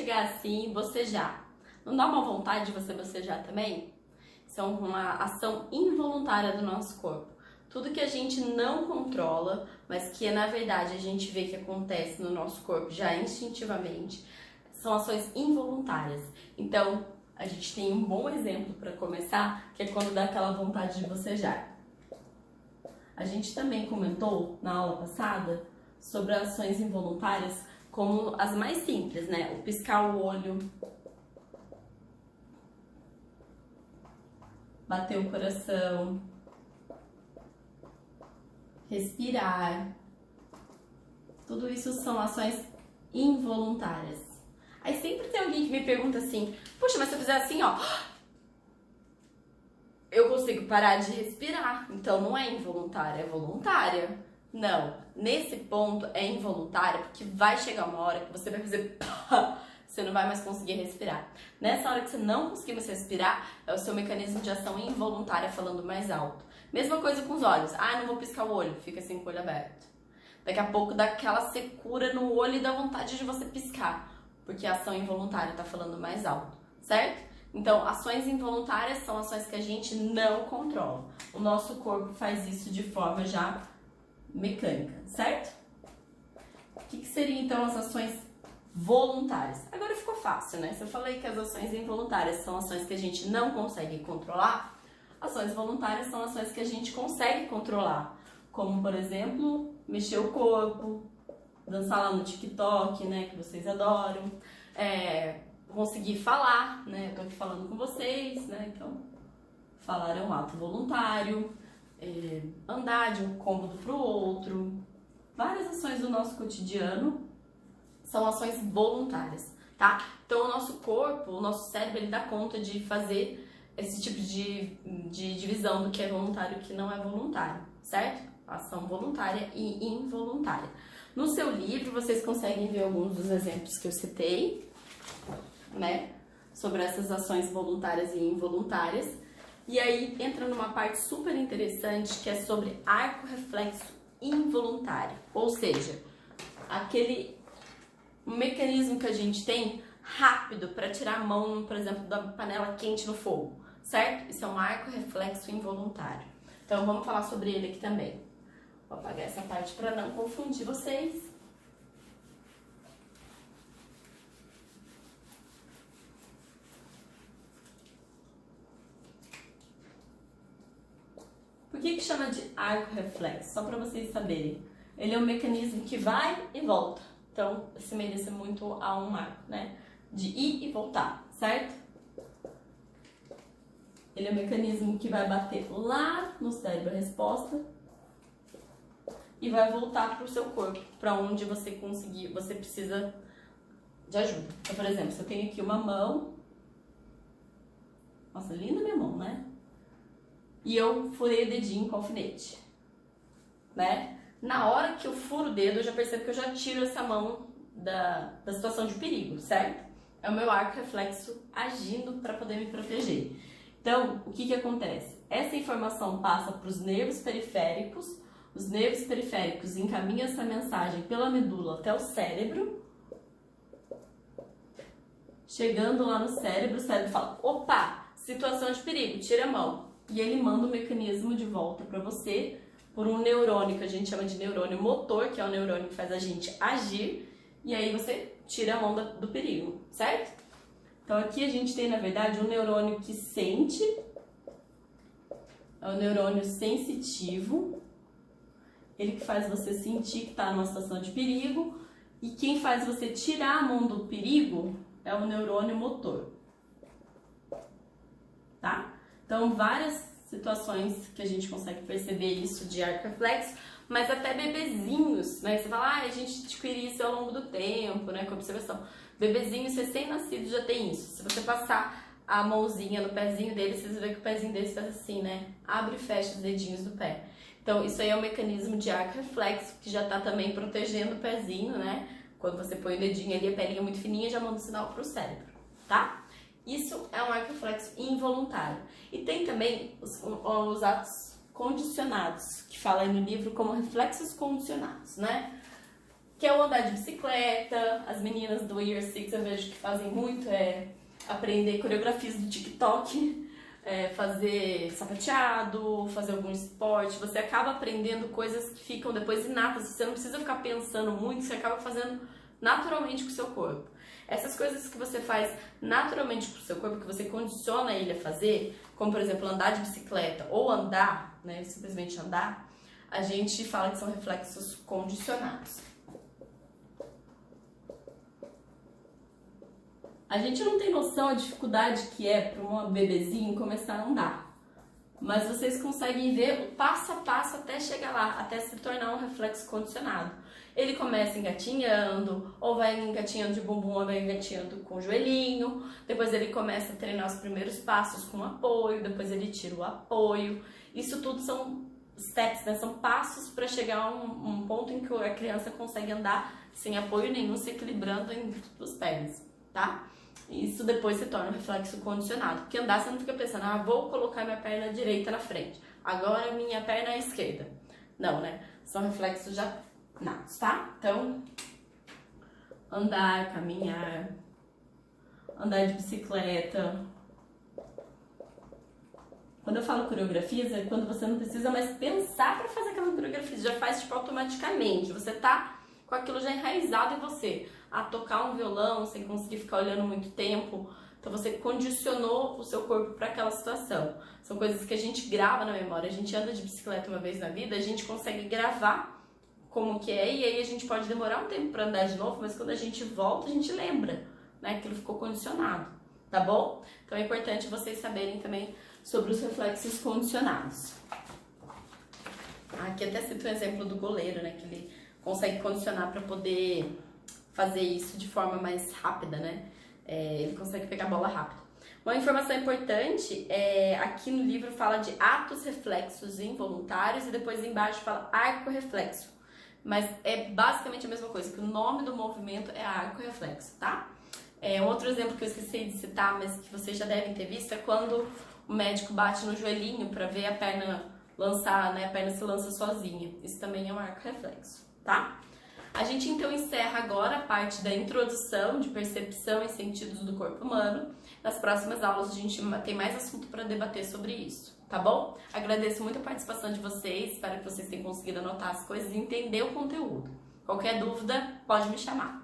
chegar assim e bocejar. Não dá uma vontade de você bocejar também? Isso é uma ação involuntária do nosso corpo. Tudo que a gente não controla, mas que na verdade a gente vê que acontece no nosso corpo já instintivamente, são ações involuntárias. Então, a gente tem um bom exemplo para começar, que é quando dá aquela vontade de bocejar. A gente também comentou na aula passada sobre ações involuntárias como as mais simples, né? O piscar o olho, bater o coração, respirar. Tudo isso são ações involuntárias. Aí sempre tem alguém que me pergunta assim, poxa, mas se eu fizer assim, ó, eu consigo parar de respirar. Então não é involuntária, é voluntária. Não, nesse ponto é involuntária, porque vai chegar uma hora que você vai fazer você não vai mais conseguir respirar. Nessa hora que você não conseguir mais respirar, é o seu mecanismo de ação involuntária falando mais alto. Mesma coisa com os olhos. Ah, não vou piscar o olho, fica assim com o olho aberto. Daqui a pouco dá aquela secura no olho e dá vontade de você piscar, porque a ação involuntária tá falando mais alto, certo? Então, ações involuntárias são ações que a gente não controla. O nosso corpo faz isso de forma já mecânica, certo? O que seriam então as ações voluntárias? Agora ficou fácil, né? Se eu falei que as ações involuntárias são ações que a gente não consegue controlar, ações voluntárias são ações que a gente consegue controlar. Como, por exemplo, mexer o corpo, dançar lá no TikTok, né? Que vocês adoram. Conseguir falar, né? Eu tô aqui falando com vocês, né? Então, falar é um ato voluntário. Andar de um cômodo para o outro. Várias ações do nosso cotidiano são ações voluntárias, tá? Então, o nosso corpo, o nosso cérebro, ele dá conta de fazer esse tipo de divisão do que é voluntário e o que não é voluntário, certo? Ação voluntária e involuntária. No seu livro, vocês conseguem ver alguns dos exemplos que eu citei, né? Sobre essas ações voluntárias e involuntárias. E aí entra numa parte super interessante que é sobre arco reflexo involuntário. Ou seja, aquele mecanismo que a gente tem rápido para tirar a mão, por exemplo, da panela quente no fogo, certo? Isso é um arco reflexo involuntário. Então vamos falar sobre ele aqui também. Vou apagar essa parte para não confundir vocês. Por que chama de arco reflexo? Só para vocês saberem. Ele é um mecanismo que vai e volta. Então, se merece muito a um arco, né? De ir e voltar, certo? Ele é um mecanismo que vai bater lá no cérebro a resposta e vai voltar para o seu corpo, para onde você conseguir, você precisa de ajuda. Então, por exemplo, se eu tenho aqui uma mão, nossa, linda minha mão, né? E eu furei o dedinho com alfinete, né? Na hora que eu furo o dedo, eu já percebo que eu já tiro essa mão da situação de perigo, certo? É o meu arco reflexo agindo para poder me proteger. Então, o que acontece? Essa informação passa para os nervos periféricos, os nervos periféricos encaminham essa mensagem pela medula até o cérebro. Chegando lá no cérebro, o cérebro fala, opa, situação de perigo, tira a mão. E ele manda o mecanismo de volta para você por um neurônio que a gente chama de neurônio motor, que é o neurônio que faz a gente agir, e aí você tira a mão do perigo, certo? Então aqui a gente tem, na verdade, um neurônio que sente, é o neurônio sensitivo, ele que faz você sentir que está numa situação de perigo, e quem faz você tirar a mão do perigo é o neurônio motor, tá? Então, várias situações que a gente consegue perceber isso de arco reflexo, mas até bebezinhos, né? Você fala, a gente adquire isso ao longo do tempo, né? Com observação. Bebezinhos recém-nascidos já tem isso. Se você passar a mãozinha no pezinho dele, vocês vão ver que o pezinho dele faz assim, né? Abre e fecha os dedinhos do pé. Então, isso aí é um mecanismo de arco reflexo, que já tá também protegendo o pezinho, né? Quando você põe o dedinho ali, a pelinha muito fininha, já manda um sinal pro cérebro, tá? Isso é um arco reflexo involuntário. E tem também os atos condicionados, que fala aí no livro como reflexos condicionados, né? que é o andar de bicicleta. As meninas do Year 6 eu vejo que fazem muito, aprender coreografias do TikTok, fazer sapateado, fazer algum esporte. Você acaba aprendendo coisas que ficam depois inatas, você não precisa ficar pensando muito, você acaba fazendo naturalmente com o seu corpo. Essas coisas que você faz naturalmente com o seu corpo, que você condiciona ele a fazer, como por exemplo andar de bicicleta ou andar, né, simplesmente andar, a gente fala que são reflexos condicionados. A gente não tem noção da dificuldade que é para um bebezinho começar a andar, mas vocês conseguem ver o passo a passo até chegar lá, até se tornar um reflexo condicionado. Ele começa engatinhando, ou vai engatinhando de bumbum, ou vai engatinhando com o joelhinho, depois ele começa a treinar os primeiros passos com apoio, depois ele tira o apoio. Isso tudo são steps, né? São passos para chegar a um ponto em que a criança consegue andar sem apoio nenhum, se equilibrando em duas pernas, tá? Isso depois se torna um reflexo condicionado, porque andar você não fica pensando, vou colocar minha perna direita na frente, agora minha perna é esquerda. Não, né? São reflexos já natos, tá? Então, andar, caminhar, andar de bicicleta. Quando eu falo coreografias, é quando você não precisa mais pensar para fazer aquela coreografia, você já faz tipo automaticamente, você tá com aquilo já enraizado em você. A tocar um violão sem conseguir ficar olhando muito tempo, então você condicionou o seu corpo para aquela situação. São coisas que a gente grava na memória. A gente anda de bicicleta uma vez na vida, a gente consegue gravar como que é, e aí a gente pode demorar um tempo para andar de novo, mas quando a gente volta, a gente lembra, né? Aquilo ficou condicionado, tá bom? Então é importante vocês saberem também sobre os reflexos condicionados. Aqui até cito um exemplo do goleiro, né? Que ele consegue condicionar para poder fazer isso de forma mais rápida, né? Ele consegue pegar a bola rápido. Uma informação importante, aqui no livro fala de atos reflexos involuntários e depois embaixo fala arco-reflexo. Mas é basicamente a mesma coisa, que o nome do movimento é arco-reflexo, tá? Um outro exemplo que eu esqueci de citar, mas que vocês já devem ter visto, é quando o médico bate no joelhinho para ver a perna lançar, né? A perna se lança sozinha. Isso também é um arco-reflexo, tá? A gente então encerra agora a parte da introdução de percepção e sentidos do corpo humano. Nas próximas aulas a gente tem mais assunto para debater sobre isso, tá bom? Agradeço muito a participação de vocês, espero que vocês tenham conseguido anotar as coisas e entender o conteúdo. Qualquer dúvida, pode me chamar.